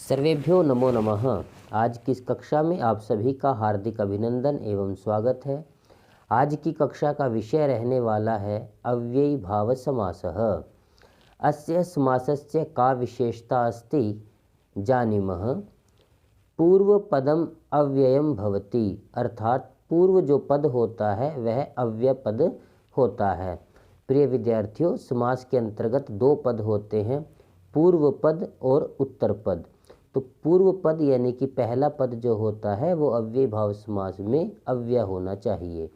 सर्वेभ्यो नमो नमः। आज की इस कक्षा में आप सभी का हार्दिक अभिनंदन एवं स्वागत है। आज की कक्षा का विषय रहने वाला है अव्ययी भाव समासः। अस्य समासस्य का विशेषता अस्ति जानीमः। पूर्व पदम अव्ययम भवति, अर्थात पूर्व जो पद होता है वह अव्यय पद होता है। प्रिय विद्यार्थियों, समास के अंतर्गत दो पद होते हैं, पूर्व पद और उत्तर पद। तो पूर्व पद यानी कि पहला पद जो होता है वो अव्ययी भाव समास में अव्यय होना चाहिए।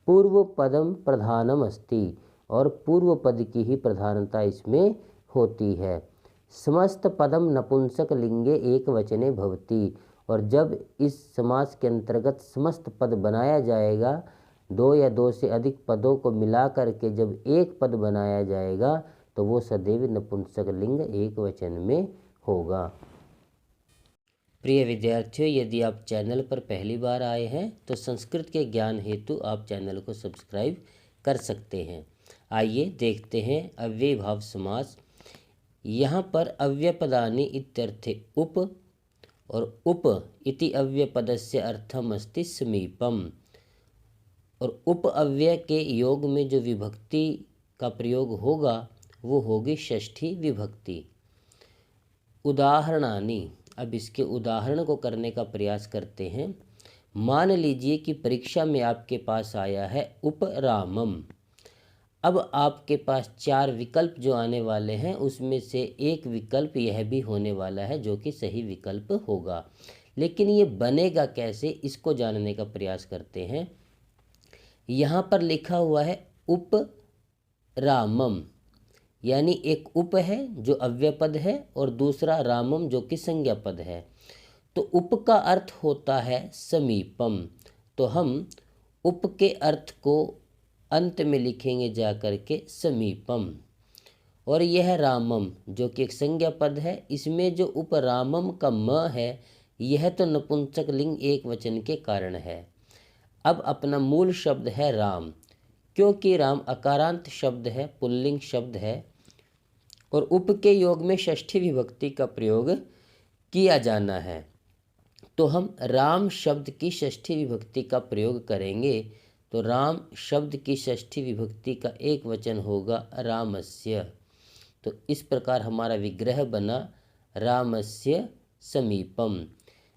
पूर्व पदम प्रधानम अस्ति, और पूर्व पद की ही प्रधानता इसमें होती है। समस्त पदम नपुंसक लिंगे एक वचने भवति, और जब इस समास के अंतर्गत समस्त पद बनाया जाएगा, दो या दो से अधिक पदों को मिला करके जब एक पद बनाया जाएगा तो वो सदैव नपुंसक लिंग एक वचन में होगा। प्रिय विद्यार्थियों, यदि आप चैनल पर पहली बार आए हैं तो संस्कृत के ज्ञान हेतु आप चैनल को सब्सक्राइब कर सकते हैं। आइए देखते हैं अव्ययी भाव समास। यहाँ पर अव्ययपदानि इत्यर्थे उप, और उप इति अव्ययपदस्य अर्थम अस्ति समीपम, और उप अव्यय के योग में जो विभक्ति का प्रयोग होगा वो होगी षष्ठी विभक्ति। उदाहरणानि, अब इसके उदाहरण को करने का प्रयास करते हैं। मान लीजिए कि परीक्षा में आपके पास आया है उपरामम। अब आपके पास चार विकल्प जो आने वाले हैं उसमें से एक विकल्प यह भी होने वाला है जो कि सही विकल्प होगा, लेकिन ये बनेगा कैसे इसको जानने का प्रयास करते हैं। यहाँ पर लिखा हुआ है उपरामम, यानी एक उप है जो अव्यय पद है और दूसरा रामम जो कि संज्ञा पद है। तो उप का अर्थ होता है समीपम, तो हम उप के अर्थ को अंत में लिखेंगे जा करके समीपम। और यह रामम जो कि एक संज्ञा पद है, इसमें जो उपरामम का म है यह तो नपुंसक लिंग एक वचन के कारण है। अब अपना मूल शब्द है राम, क्योंकि राम अकारांत शब्द है, पुल्लिंग शब्द है, और उप के योग में षष्ठी विभक्ति का प्रयोग किया जाना है। तो हम राम शब्द की षष्ठी विभक्ति का प्रयोग करेंगे। तो राम शब्द की षष्ठी विभक्ति का एक वचन होगा रामस्य। तो इस प्रकार हमारा विग्रह बना रामस्य समीपम।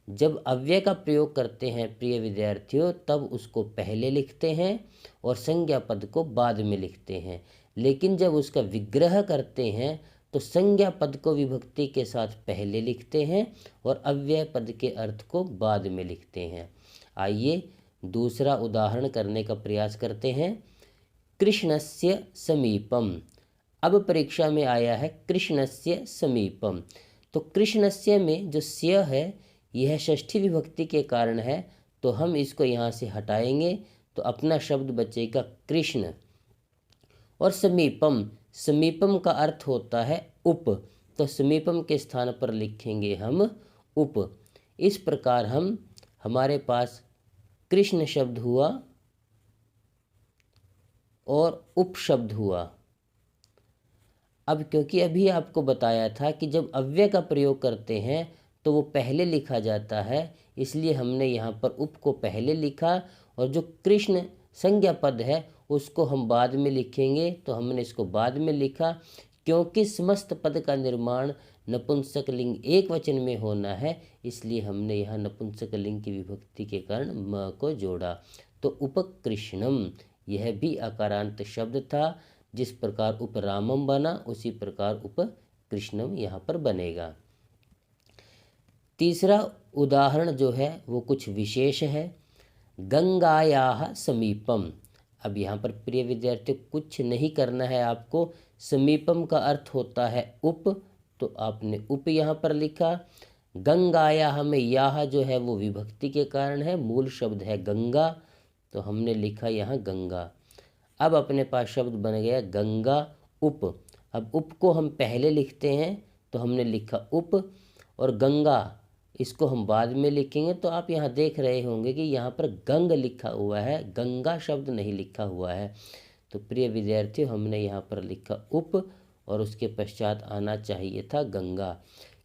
जब अव्यय का प्रयोग करते हैं प्रिय विद्यार्थियों, तब उसको पहले लिखते हैं और संज्ञा पद को बाद में लिखते हैं, लेकिन जब उसका विग्रह करते हैं तो संज्ञा पद को विभक्ति के साथ पहले लिखते हैं और अव्यय पद के अर्थ को बाद में लिखते हैं। आइए दूसरा उदाहरण करने का प्रयास करते हैं। कृष्णस्य समीपम। अब परीक्षा में आया है कृष्णस्य समीपम। तो कृष्णस्य में जो स्य है यह षष्ठी विभक्ति के कारण है, तो हम इसको यहाँ से हटाएंगे तो अपना शब्द बचेगा कृष्ण। और समीपम, समीपम का अर्थ होता है उप, तो समीपम के स्थान पर लिखेंगे हम उप। इस प्रकार हमारे पास कृष्ण शब्द हुआ और उप शब्द हुआ। अब क्योंकि अभी आपको बताया था कि जब अव्यय का प्रयोग करते हैं तो वो पहले लिखा जाता है, इसलिए हमने यहाँ पर उप को पहले लिखा और जो कृष्ण संज्ञा पद है उसको हम बाद में लिखेंगे। तो हमने इसको बाद में लिखा क्योंकि समस्त पद का निर्माण नपुंसक लिंग एक वचन में होना है, इसलिए हमने यहाँ नपुंसक लिंग की विभक्ति के कारण म को जोड़ा। तो उपकृष्णम यह भी अकारांत शब्द था। जिस प्रकार उपरामम बना उसी प्रकार उपकृष्णम यहाँ पर बनेगा। तीसरा उदाहरण जो है वो कुछ विशेष है। गंगायाः समीपम। अब यहाँ पर प्रिय विद्यार्थी कुछ नहीं करना है आपको। समीपम का अर्थ होता है उप, तो आपने उप यहाँ पर लिखा। गंगायाः में याह जो है वो विभक्ति के कारण है, मूल शब्द है गंगा, तो हमने लिखा यहाँ गंगा। अब अपने पास शब्द बन गया गंगा उप। अब उप को हम पहले लिखते हैं तो हमने लिखा उप, और गंगा इसको हम बाद में लिखेंगे। तो आप यहाँ देख रहे होंगे कि यहाँ पर गंग लिखा हुआ है, गंगा शब्द नहीं लिखा हुआ है। तो प्रिय विद्यार्थियों, हमने यहाँ पर लिखा उप और उसके पश्चात आना चाहिए था गंगा,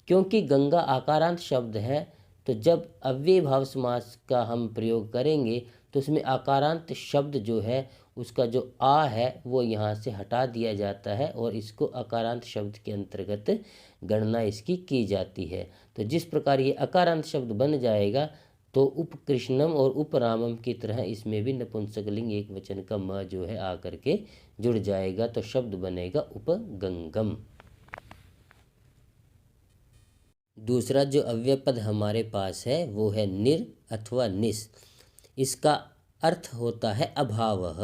क्योंकि गंगा आकारांत शब्द है, तो जब अव्ययीभाव समास का हम प्रयोग करेंगे तो उसमें आकारांत शब्द जो है उसका जो आ है वो यहाँ से हटा दिया जाता है और इसको अकारांत शब्द के अंतर्गत गणना इसकी की जाती है। तो जिस प्रकार ये अकारांत शब्द बन जाएगा तो उपकृष्णम और उपरामम की तरह इसमें भी नपुंसकलिंग एक वचन का म जो है आकर के जुड़ जाएगा, तो शब्द बनेगा उपगंगम। दूसरा जो अव्यय पद हमारे पास है वो है निर अथवा निस। इसका अर्थ होता है अभावः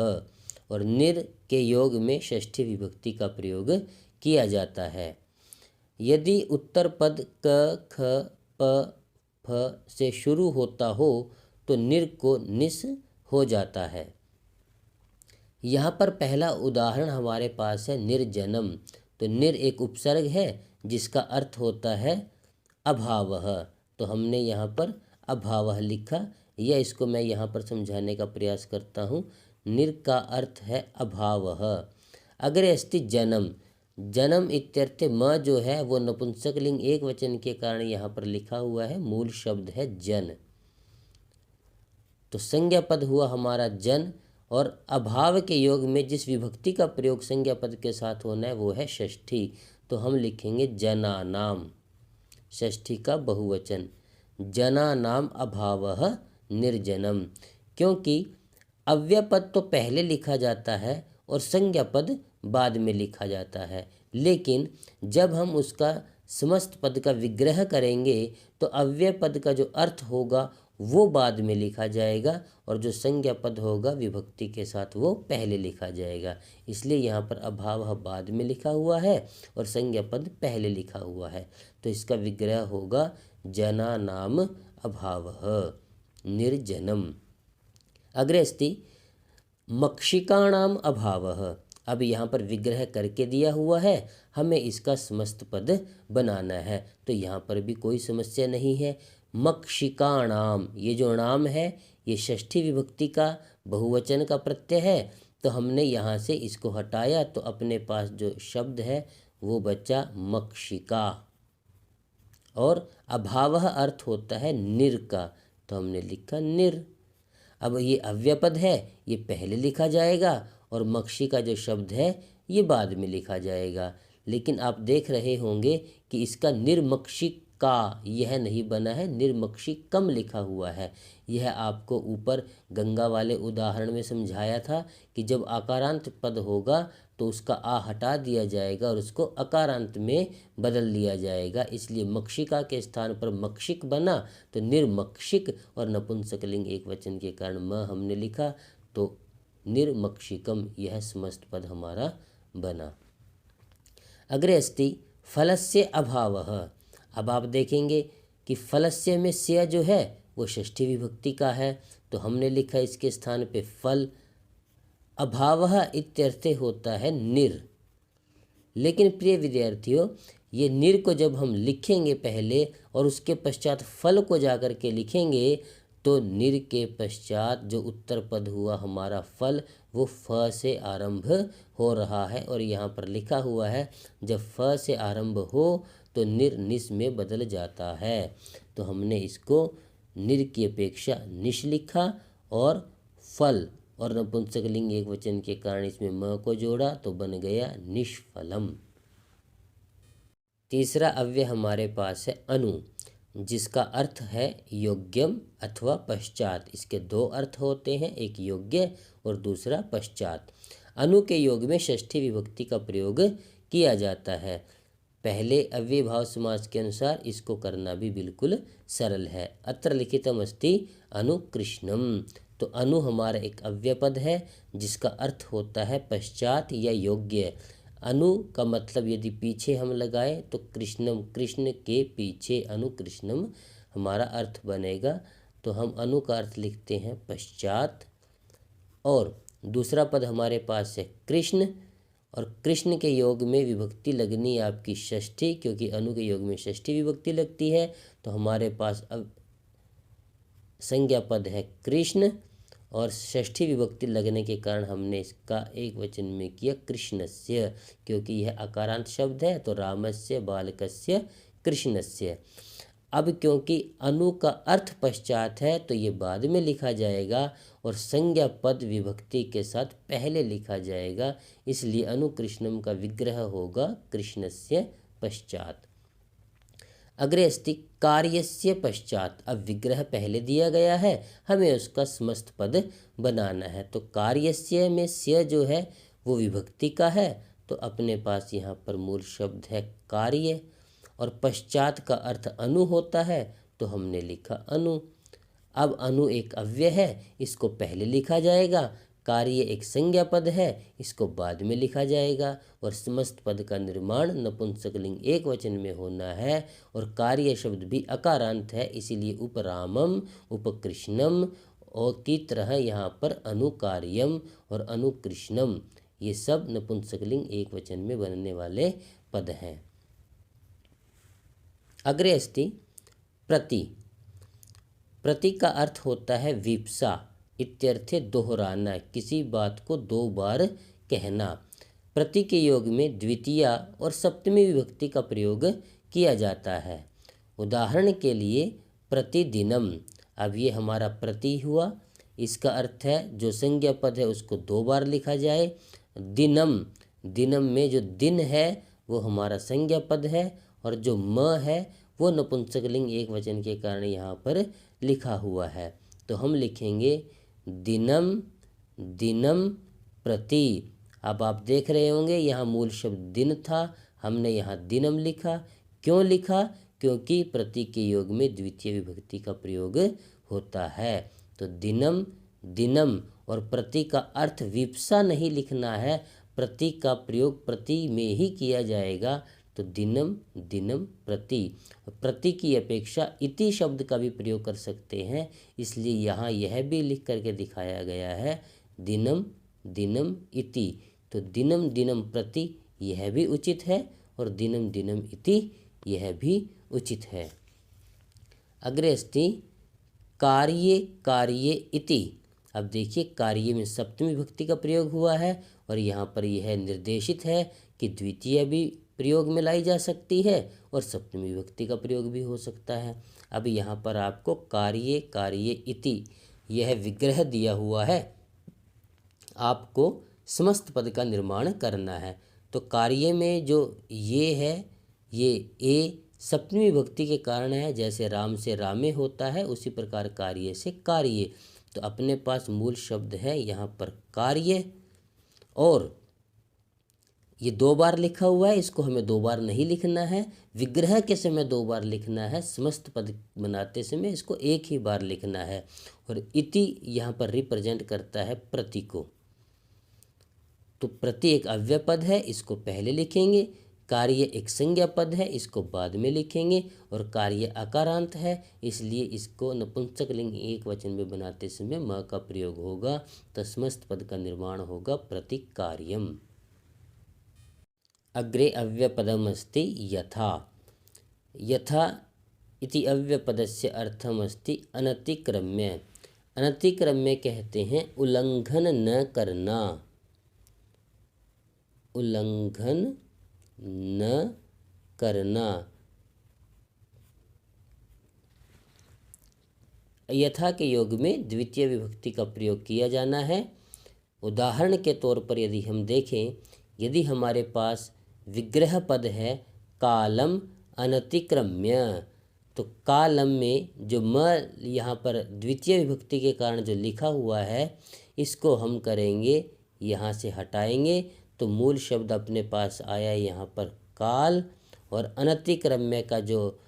और निर के योग में षष्ठी विभक्ति का प्रयोग किया जाता है। यदि उत्तर पद क ख प फ से शुरू होता हो तो निर को निस हो जाता है। यहाँ पर पहला उदाहरण हमारे पास है निर्जनम। तो निर एक उपसर्ग है जिसका अर्थ होता है अभावः, तो हमने यहाँ पर अभावः लिखा, या इसको मैं यहाँ पर समझाने का प्रयास करता हूँ। निर का अर्थ है अभावः। अग्रे अस्ति जन्म। जन्म इत्यर्थे म जो है वो नपुंसकलिंग एक वचन के कारण यहाँ पर लिखा हुआ है, मूल शब्द है जन। तो संज्ञा पद हुआ हमारा जन और अभाव के योग में जिस विभक्ति का प्रयोग संज्ञा पद के साथ होना है वो है षष्ठी। तो हम लिखेंगे जना नाम, षष्ठी का बहुवचन, जना नाम अभावः निर्जनम। क्योंकि अव्यय पद तो पहले लिखा जाता है और संज्ञा पद बाद में लिखा जाता है, लेकिन जब हम उसका समस्त पद का विग्रह करेंगे तो अव्यय पद का जो अर्थ होगा वो बाद में लिखा जाएगा और जो संज्ञा पद होगा विभक्ति के साथ वो पहले लिखा जाएगा। इसलिए यहाँ पर अभावः बाद में लिखा हुआ है और संज्ञा पद पहले लिखा हुआ है, तो इसका विग्रह होगा जना नाम अभावः निर्जनम। अग्रे अस्ति मक्षिकाणाम अभावः। अब यहाँ पर विग्रह करके दिया हुआ है, हमें इसका समस्त पद बनाना है, तो यहाँ पर भी कोई समस्या नहीं है। मक्षिकाणाम, ये जो नाम है ये षष्ठी विभक्ति का बहुवचन का प्रत्यय है, तो हमने यहाँ से इसको हटाया तो अपने पास जो शब्द है वो बचा मक्षिका। और अभावः अर्थ होता है निर का, तो हमने लिखा निर। अब ये अव्यय पद है, ये पहले लिखा जाएगा और मक्षी का जो शब्द है ये बाद में लिखा जाएगा। लेकिन आप देख रहे होंगे कि इसका निर्मक्षिक का यह नहीं बना है, निर्मक्षिकम लिखा हुआ है। यह आपको ऊपर गंगा वाले उदाहरण में समझाया था कि जब आकारांत पद होगा तो उसका आ हटा दिया जाएगा और उसको अकारांत में बदल दिया जाएगा, इसलिए मक्षिका के स्थान पर मक्षिक बना, तो निर्मक्षिक और नपुंसकलिंग एक वचन के कारण म हमने लिखा, तो निर्मक्षिकम यह समस्त पद हमारा बना। अग्रे अस्ति फलस्य अभावः। अब आप देखेंगे कि फलस्य में स्या जो है वो षष्ठी विभक्ति का है, तो हमने लिखा इसके स्थान पे फल। अभावः इत्यर्थे होता है निर। लेकिन प्रिय विद्यार्थियों, ये निर को जब हम लिखेंगे पहले और उसके पश्चात फल को जाकर के लिखेंगे तो निर के पश्चात जो उत्तर पद हुआ हमारा फल वो फ से आरंभ हो रहा है, और यहाँ पर लिखा हुआ है जब फ से आरंभ हो तो निर निस में बदल जाता है, तो हमने इसको निर की अपेक्षा निश लिखा और फल और नपुंसकलिंग एक वचन के कारण इसमें म को जोड़ा तो बन गया निष्फलम। तीसरा अव्यय हमारे पास है अनु, जिसका अर्थ है योग्यम अथवा पश्चात। इसके दो अर्थ होते हैं, एक योग्य और दूसरा पश्चात। अनु के योग में षष्ठी विभक्ति का प्रयोग किया जाता है। पहले अव्यय भाव समास के अनुसार इसको करना भी बिल्कुल सरल है। अत्र लिखितम अस्ति अनुकृष्णम। तो अनु हमारा एक अव्यय पद है जिसका अर्थ होता है पश्चात या योग्य। अनु का मतलब यदि पीछे हम लगाएं तो कृष्णम, कृष्ण के पीछे अनुकृष्णम हमारा अर्थ बनेगा, तो हम अनु का अर्थ लिखते हैं पश्चात। और दूसरा पद हमारे पास है कृष्ण, और कृष्ण के योग में विभक्ति लगनी आपकी षष्ठी, क्योंकि अनु के योग में षष्ठी विभक्ति लगती है, तो हमारे पास अब संज्ञा पद है कृष्ण और षष्ठी विभक्ति लगने के कारण हमने इसका एक वचन में किया कृष्णस्य, क्योंकि यह अकारांत शब्द है, तो रामस्य बालकस्य कृष्णस्य। अब क्योंकि अनु का अर्थ पश्चात है तो ये बाद में लिखा जाएगा और संज्ञा पद विभक्ति के साथ पहले लिखा जाएगा, इसलिए अनु कृष्णम का विग्रह होगा कृष्णस्य पश्चात। अग्रे अस्ति कार्यस्य पश्चात। अब विग्रह पहले दिया गया है, हमें उसका समस्त पद बनाना है। तो कार्यस्य में स्य जो है वो विभक्ति का है, तो अपने पास यहाँ पर मूल शब्द है कार्य, और पश्चात का अर्थ अनु होता है, तो हमने लिखा अनु। अब अनु एक अव्यय है, इसको पहले लिखा जाएगा। कार्य एक संज्ञा पद है, इसको बाद में लिखा जाएगा। और समस्त पद का निर्माण नपुंसकलिंग एक वचन में होना है, और कार्य शब्द भी अकारांत है, इसीलिए उपरामम उपकृष्णम और की तरह यहाँ पर अनुकार्यम और अनुकृष्णम, ये सब नपुंसकलिंग एक वचन में बनने वाले पद हैं। अग्रे अस्ति प्रति। प्रति का अर्थ होता है विप्सा इत्यर्थे दोहराना, किसी बात को दो बार कहना। प्रति के योग में द्वितीया और सप्तमी विभक्ति का प्रयोग किया जाता है। उदाहरण के लिए प्रतिदिनम। अब ये हमारा प्रति हुआ, इसका अर्थ है जो संज्ञा पद है उसको दो बार लिखा जाए। दिनम, दिनम में जो दिन है वो हमारा संज्ञा पद है, और जो म है वो नपुंसकलिंग एक वचन के कारण यहाँ पर लिखा हुआ है। तो हम लिखेंगे दिनम दिनम प्रति। अब आप देख रहे होंगे यहाँ मूल शब्द दिन था, हमने यहाँ दिनम लिखा। क्यों लिखा? क्योंकि प्रति के योग में द्वितीय विभक्ति का प्रयोग होता है। तो दिनम दिनम, और प्रति का अर्थ विप्सा नहीं लिखना है, प्रति का प्रयोग प्रति में ही किया जाएगा। तो दिनम दिनम प्रति। प्रति की अपेक्षा इति शब्द का भी प्रयोग कर सकते हैं, इसलिए यहाँ यह भी लिख करके दिखाया गया है दिनम दिनम इति। तो दिनम दिनम प्रति यह भी उचित है, और दिनम दिनम इति यह भी उचित है। अग्रे अस्ति कार्ये कार्ये इति। अब देखिए कार्य में सप्तमी विभक्ति का प्रयोग हुआ है, और यहाँ पर यह निर्देशित है कि द्वितीय भी प्रयोग में लाई जा सकती है और सप्तमी विभक्ति का प्रयोग भी हो सकता है। अब यहाँ पर आपको कार्ये कार्ये इति यह विग्रह दिया हुआ है, आपको समस्त पद का निर्माण करना है। तो कार्य में जो ये है, ये ए सप्तमी विभक्ति के कारण है, जैसे राम से रामे होता है उसी प्रकार कार्य से कार्य। तो अपने पास मूल शब्द है यहाँ पर कार्य, और ये दो बार लिखा हुआ है, इसको हमें दो बार नहीं लिखना है। विग्रह के समय दो बार लिखना है, समस्त पद बनाते समय इसको एक ही बार लिखना है। और इति यहाँ पर रिप्रेजेंट करता है प्रति को। तो प्रति एक अव्यय पद है, इसको पहले लिखेंगे। कार्य एक संज्ञा पद है, इसको बाद में लिखेंगे। और कार्य अकारांत है, इसलिए इसको नपुंसकलिंग एक वचन में बनाते समय म का प्रयोग होगा, तो समस्त पद का निर्माण होगा प्रतिकार्यम। अग्रे अव्ययपदमस्ति यथा। यथा इति अव्ययपदस्य अर्थमस्ति अनतिक्रम्य। अनतिक्रम्य कहते हैं उल्लंघन न करना, उल्लंघन न करना। यथा के योग में द्वितीय विभक्ति का प्रयोग किया जाना है। उदाहरण के तौर पर यदि हम देखें, यदि हमारे पास विग्रह पद है कालम अनतिक्रम्य, तो कालम में जो म यहाँ पर द्वितीय विभक्ति के कारण जो लिखा हुआ है, इसको हम करेंगे यहाँ से हटाएंगे, तो मूल शब्द अपने पास आया यहाँ पर काल। और अनतिक्रम्य का जो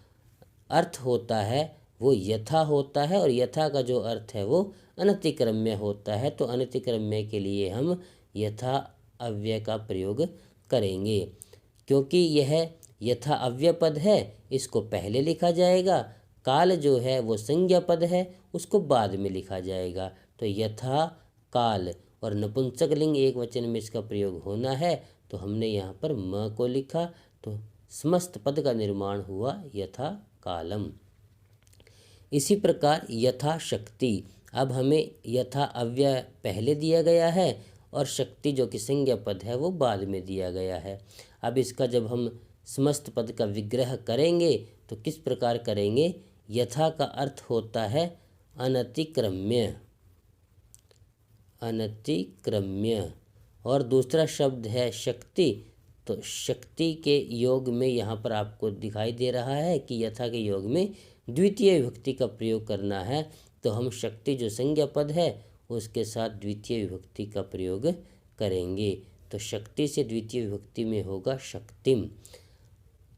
अर्थ होता है वो यथा होता है, और यथा का जो अर्थ है वो अनतिक्रम्य होता है। तो अनतिक्रम्य के लिए हम यथा अव्यय का प्रयोग करेंगे। क्योंकि यह यथा अव्यय पद है, इसको पहले लिखा जाएगा। काल जो है वो संज्ञा पद है, उसको बाद में लिखा जाएगा। तो यथा काल, और नपुंसकलिंग एक वचन में इसका प्रयोग होना है, तो हमने यहाँ पर म को लिखा, तो समस्त पद का निर्माण हुआ यथा कालम। इसी प्रकार यथा शक्ति। अब हमें यथा अव्यय पहले दिया गया है, और शक्ति जो कि संज्ञा पद है वो बाद में दिया गया है। अब इसका जब हम समस्त पद का विग्रह करेंगे तो किस प्रकार करेंगे? यथा का अर्थ होता है अनतिक्रम्य, अनतिक्रम्य। और दूसरा शब्द है शक्ति, तो शक्ति के योग में यहाँ पर आपको दिखाई दे रहा है कि यथा के योग में द्वितीय विभक्ति का प्रयोग करना है, तो हम शक्ति जो संज्ञा पद है उसके साथ द्वितीय विभक्ति का प्रयोग करेंगे। तो शक्ति से द्वितीय विभक्ति में होगा शक्तिम।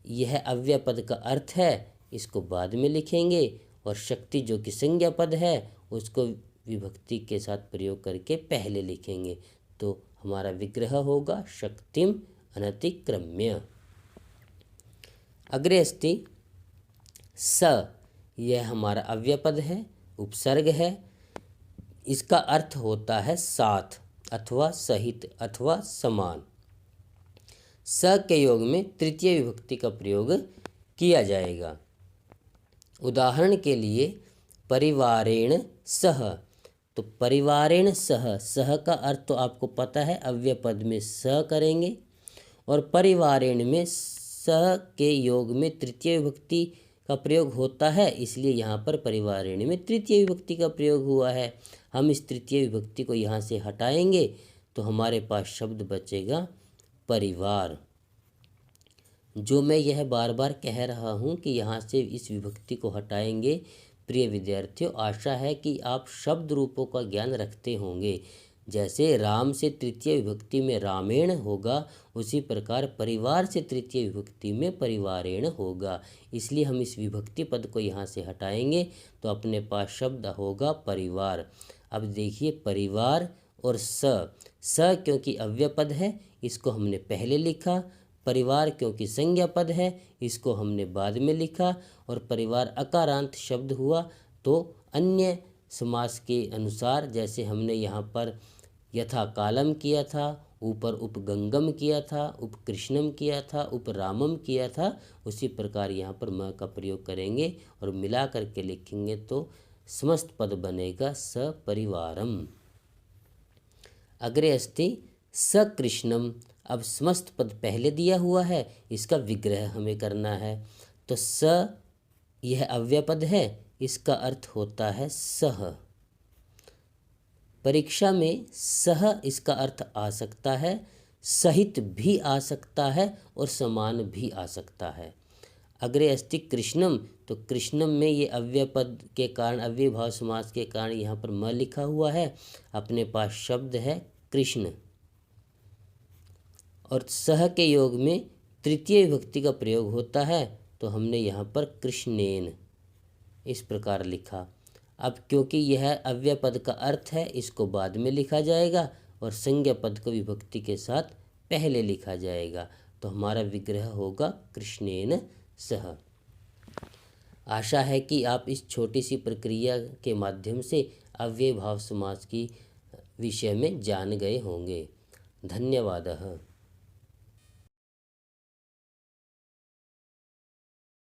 यह अव्यय पद का अर्थ है, इसको बाद में लिखेंगे, और शक्ति जो कि संज्ञा पद है उसको विभक्ति के साथ प्रयोग करके पहले लिखेंगे। तो हमारा विग्रह होगा शक्तिम अनतिक्रम्य। अग्रे अस्ति स, यह हमारा अव्यय पद है, उपसर्ग है। इसका अर्थ होता है साथ अथवा सहित अथवा समान। स के योग में तृतीय विभक्ति का प्रयोग किया जाएगा। उदाहरण के लिए परिवारेण सह, तो परिवारेण सह, सह का अर्थ तो आपको पता है, अव्यय पद में स करेंगे, और परिवारेण में सह के योग में तृतीय विभक्ति का प्रयोग होता है, इसलिए यहाँ पर परिवारेण में तृतीय विभक्ति का प्रयोग हुआ है। हम इस तृतीय विभक्ति को यहाँ से हटाएंगे तो हमारे पास शब्द बचेगा परिवार। जो मैं यह बार बार कह रहा हूँ कि यहाँ से इस विभक्ति को हटाएंगे। प्रिय विद्यार्थियों, आशा है कि आप शब्द रूपों का ज्ञान रखते होंगे। जैसे राम से तृतीय विभक्ति में रामेण होगा, उसी प्रकार परिवार से तृतीय विभक्ति में परिवारेण होगा। इसलिए हम इस विभक्ति पद को यहाँ से हटाएंगे तो अपने पास शब्द होगा परिवार। अब देखिए परिवार और स क्योंकि अव्यय पद है इसको हमने पहले लिखा, परिवार क्योंकि संज्ञा पद है इसको हमने बाद में लिखा, और परिवार अकारांत शब्द हुआ तो अन्य समास के अनुसार, जैसे हमने यहाँ पर यथा कालम किया था, ऊपर उपगंगम किया था, उपकृष्णम किया था, उपरामम किया था, उसी प्रकार यहाँ पर म का प्रयोग करेंगे और मिला करके लिखेंगे तो समस्त पद बनेगा सपरिवारम। अग्रे अस्ति सकृष्णम। अब समस्त पद पहले दिया हुआ है, इसका विग्रह हमें करना है। तो स यह अव्यय पद है, इसका अर्थ होता है सह। परीक्षा में सह इसका अर्थ आ सकता है, सहित भी आ सकता है और समान भी आ सकता है। अग्रे अस्ति कृष्णम, तो कृष्णम में ये अव्यय पद के कारण, अव्यय भाव समास के कारण यहाँ पर म लिखा हुआ है, अपने पास शब्द है कृष्ण, और सह के योग में तृतीय विभक्ति का प्रयोग होता है, तो हमने यहाँ पर कृष्णेन इस प्रकार लिखा। अब क्योंकि यह अव्यय पद का अर्थ है, इसको बाद में लिखा जाएगा और संज्ञा पद को विभक्ति के साथ पहले लिखा जाएगा, तो हमारा विग्रह होगा कृष्णेन सह। आशा है कि आप इस छोटी सी प्रक्रिया के माध्यम से अव्यय भाव समास की विषय में जान गए होंगे। धन्यवाद।